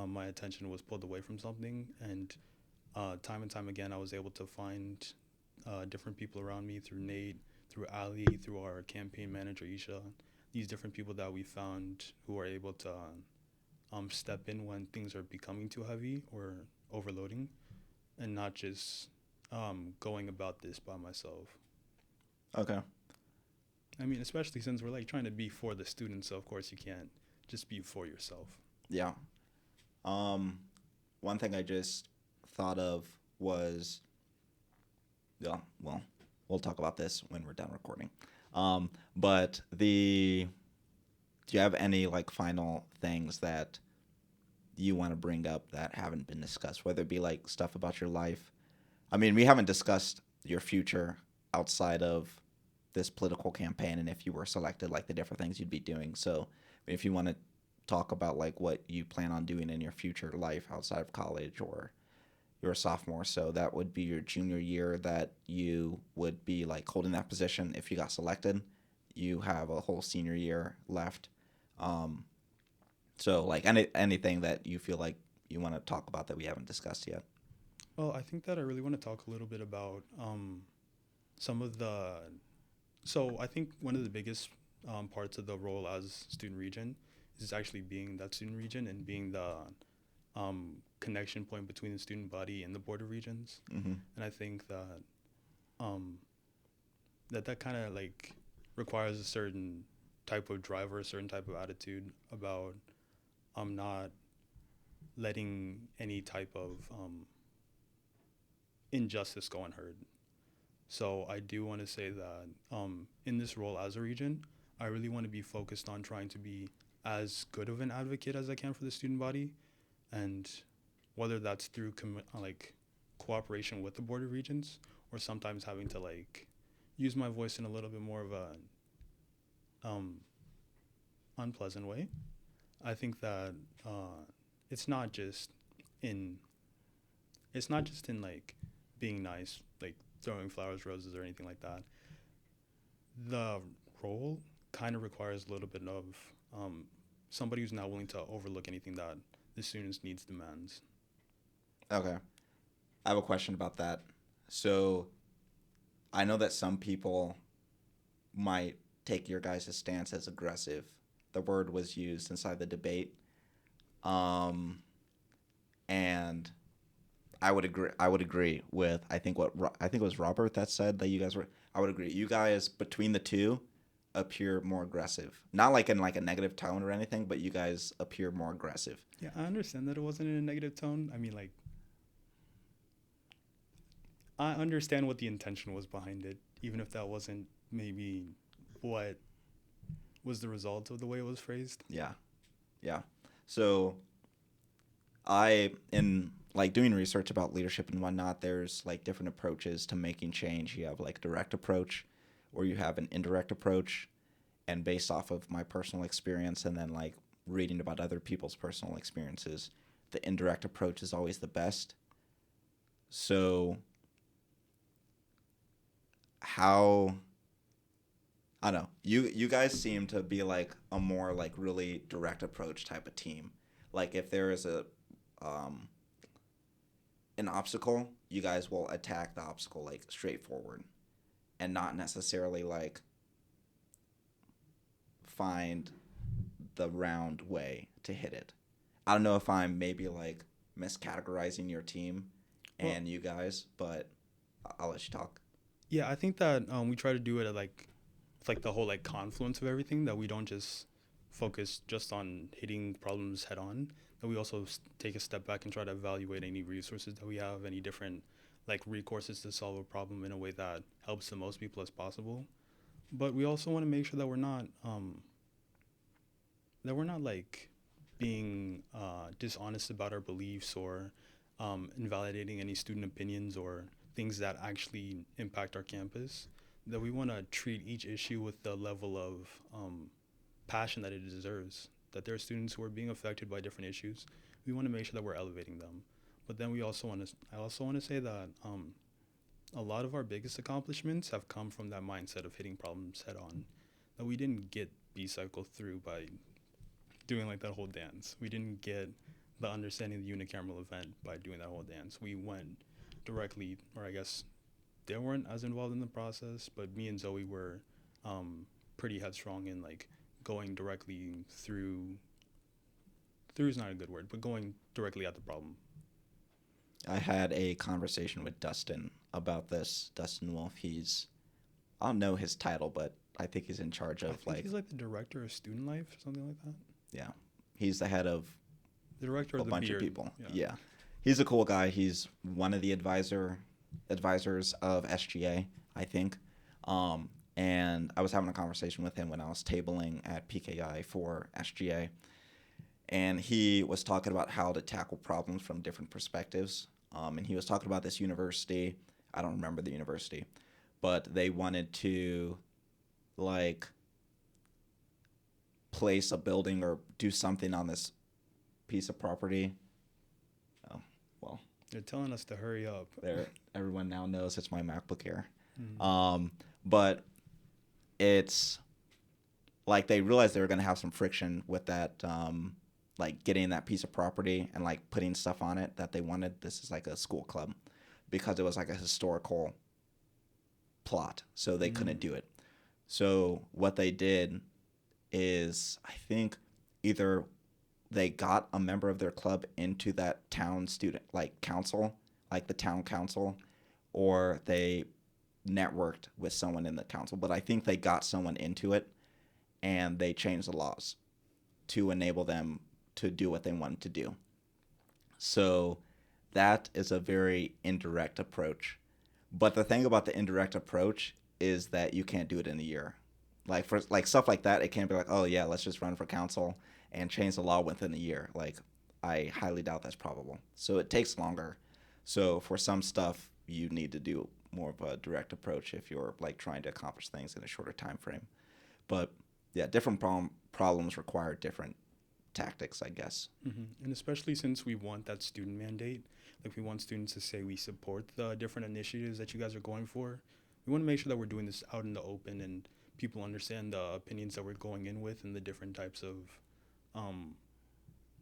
S2: my attention was pulled away from something. And time and time again, I was able to find different people around me through Nate, through Allie, through our campaign manager, Isha, these different people that we found who are able to step in when things are becoming too heavy or overloading, and not just going about this by myself.
S1: Okay.
S2: I mean, especially since we're like trying to be for the students, so of course you can't just be for yourself.
S1: Yeah. One thing I just thought of was, yeah, well, we'll talk about this when we're done recording. But do you have any like final things that you want to bring up that haven't been discussed, whether it be like stuff about your life? I mean, we haven't discussed your future outside of this political campaign, and if you were selected, like the different things you'd be doing. So if you want to talk about like what you plan on doing in your future life outside of college, or you're a sophomore, so that would be your junior year that you would be like holding that position. If you got selected, you have a whole senior year left. So like anything that you feel like you want to talk about that we haven't discussed yet.
S2: Well, I think that I really want to talk a little bit about some of the. So I think one of the biggest parts of the role as student regent is actually being that student regent and being the connection point between the student body and the board of regents.
S1: Mm-hmm.
S2: And I think that that kind of like requires a certain type of drive or a certain type of attitude about not letting any type of injustice go unheard. So I do want to say that in this role as a regent, I really want to be focused on trying to be as good of an advocate as I can for the student body, and whether that's through cooperation with the Board of Regents, or sometimes having to use my voice in a little bit more of a unpleasant way. I think that it's not just in being nice, throwing flowers, roses, or anything like that. The role kind of requires a little bit of somebody who's not willing to overlook anything that the students' needs demands.
S1: Okay. I have a question about that. So I know that some people might take your guys' stance as aggressive. The word was used inside the debate. And I would agree with I think it was Robert that said that you guys were. I would agree. You guys between the two appear more aggressive. Not in a negative tone or anything, but you guys appear more aggressive.
S2: Yeah, I understand that it wasn't in a negative tone. I mean, I understand what the intention was behind it, even if that wasn't maybe what was the result of the way it was phrased.
S1: Yeah. So in doing research about leadership and whatnot, there's different approaches to making change. You have direct approach, or you have an indirect approach, and based off of my personal experience and then reading about other people's personal experiences, the indirect approach is always the best. So how, I don't know, you guys seem to be a more really direct approach type of team. If there is an obstacle, you guys will attack the obstacle straightforward, and not necessarily find the round way to hit it. I don't know if I'm maybe miscategorizing your team and you guys, but I'll let you talk.
S2: Yeah, I think that we try to do it at it's the whole confluence of everything, that we don't just focus just on hitting problems head on, that we also take a step back and try to evaluate any resources that we have, any different recourses to solve a problem in a way that helps the most people as possible. But we also want to make sure that we're not being dishonest about our beliefs, or invalidating any student opinions or things that actually impact our campus. That we want to treat each issue with the level of passion that it deserves. That there are students who are being affected by different issues. We want to make sure that we're elevating them. But then I also want to say that a lot of our biggest accomplishments have come from that mindset of hitting problems head on. That we didn't get B-cycle through by doing that whole dance. We didn't get the understanding the unicameral event by doing that whole dance. We went directly, or I guess they weren't as involved in the process, but me and Zoe were pretty headstrong in going directly through is not a good word, but going directly at the problem.
S1: I had a conversation with Dustin about this. Dustin Wolf, I don't know his title, but I think he's in charge of
S2: I think he's the director of student life or something like that.
S1: Yeah. He's the head of
S2: the director
S1: a
S2: of the
S1: bunch
S2: beard.
S1: of people. Yeah. He's a cool guy. He's one of the advisors of SGA, I think. And I was having a conversation with him when I was tabling at PKI for SGA. And he was talking about how to tackle problems from different perspectives. And he was talking about this university. I don't remember the university. But they wanted to, place a building or do something on this piece of property. Oh, well.
S2: They're telling us to hurry up.
S1: Everyone now knows it's my MacBook Air.
S2: Mm-hmm.
S1: But it's they realized they were going to have some friction with that, getting that piece of property and putting stuff on it that they wanted. This is a school club, because it was a historical plot, so they couldn't do it. So what they did is, I think, either they got a member of their club into that town student council, the town council, or they networked with someone in the council. But I think they got someone into it, and they changed the laws to enable them to do what they wanted to do. So that is a very indirect approach. But the thing about the indirect approach is that you can't do it in a year. Like for like stuff like that, it can't be like, oh yeah, let's just run for council and change the law within a year. Like I highly doubt that's probable. So it takes longer. So for some stuff, you need to do more of a direct approach if you're like trying to accomplish things in a shorter time frame. But yeah, different problems require different tactics, I guess.
S2: And especially since we want that student mandate, like we want students to say we support the different initiatives that you guys are going for. We want to make sure that we're doing this out in the open and people understand the opinions that we're going in with and the different types of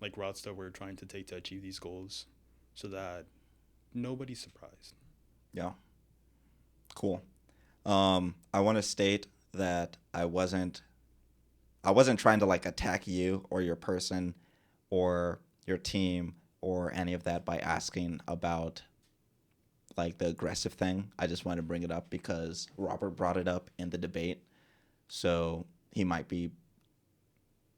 S2: like routes that we're trying to take to achieve these goals so that nobody's surprised.
S1: Yeah. Cool. I want to state that I wasn't trying to like attack you or your person or your team or any of that by asking about like the aggressive thing. I just wanted to bring it up because Robert brought it up in the debate. So he might be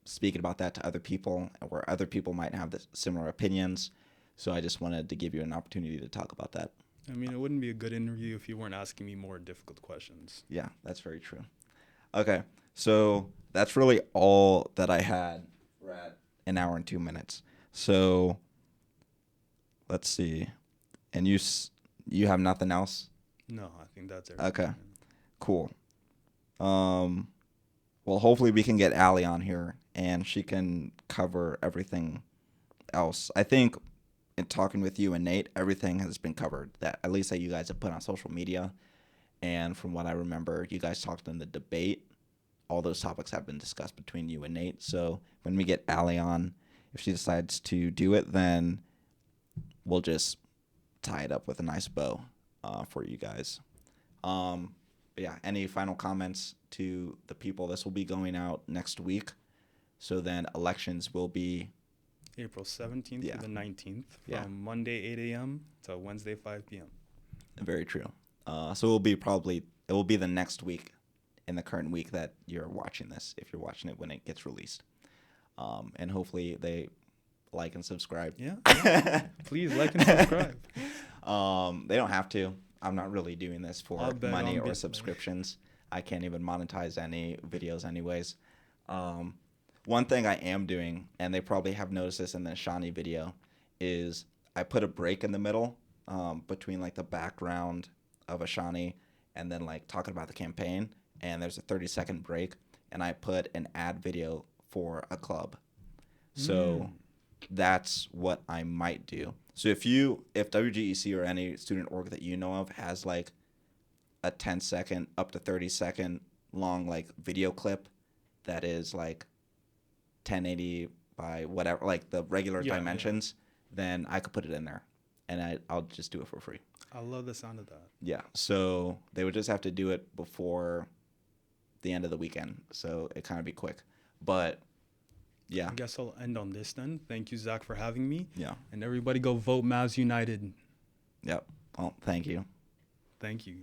S1: speaking about that to other people or other people might have similar opinions. So I just wanted to give you an opportunity to talk about that.
S2: I mean, it wouldn't be a good interview if you weren't asking me more difficult questions.
S1: Yeah, that's very true. Okay, so that's really all that I had. We're at an hour and 2 minutes. So let's see. And you have nothing else?
S2: No, I think that's everything.
S1: Okay, cool. Well, hopefully we can get Allie on here and she can cover everything else. I think in talking with you and Nate, everything has been covered that at least that you guys have put on social media. And from what I remember, you guys talked in the debate. All those topics have been discussed between you and Nate. So when we get Allie on, if she decides to do it, then we'll just tie it up with a nice bow for you guys. But yeah, any final comments to the people? This will be going out next week. So then elections will be
S2: April 17th to the 19th from Monday 8 a.m. to Wednesday 5 p.m.
S1: Very true. So it will be the next week in the current week that you're watching this, if you're watching it when it gets released. And hopefully they like and subscribe.
S2: Yeah. Please like and subscribe.
S1: They don't have to. I'm not really doing this for money or subscriptions. I can't even monetize any videos anyways. One thing I am doing, and they probably have noticed this in the Shawnee video, is I put a break in the middle between like the background of a Shawnee and then like talking about the campaign, and there's a 30-second break, and I put an ad video for a club. So that's what I might do. So if WGEC or any student org that you know of has like a 10-second up to 30-second long like video clip that is like 1080 by whatever, like the regular dimensions, then I could put it in there, and I'll just do it for free.
S2: I love the sound of that.
S1: Yeah, so they would just have to do it before the end of the weekend, so it kind of be quick. But yeah,
S2: I guess I'll end on this then. Thank you, Zach, for having me.
S1: Yeah.
S2: And everybody go vote Mavs United.
S1: Yep. Well, thank you.
S2: Thank you.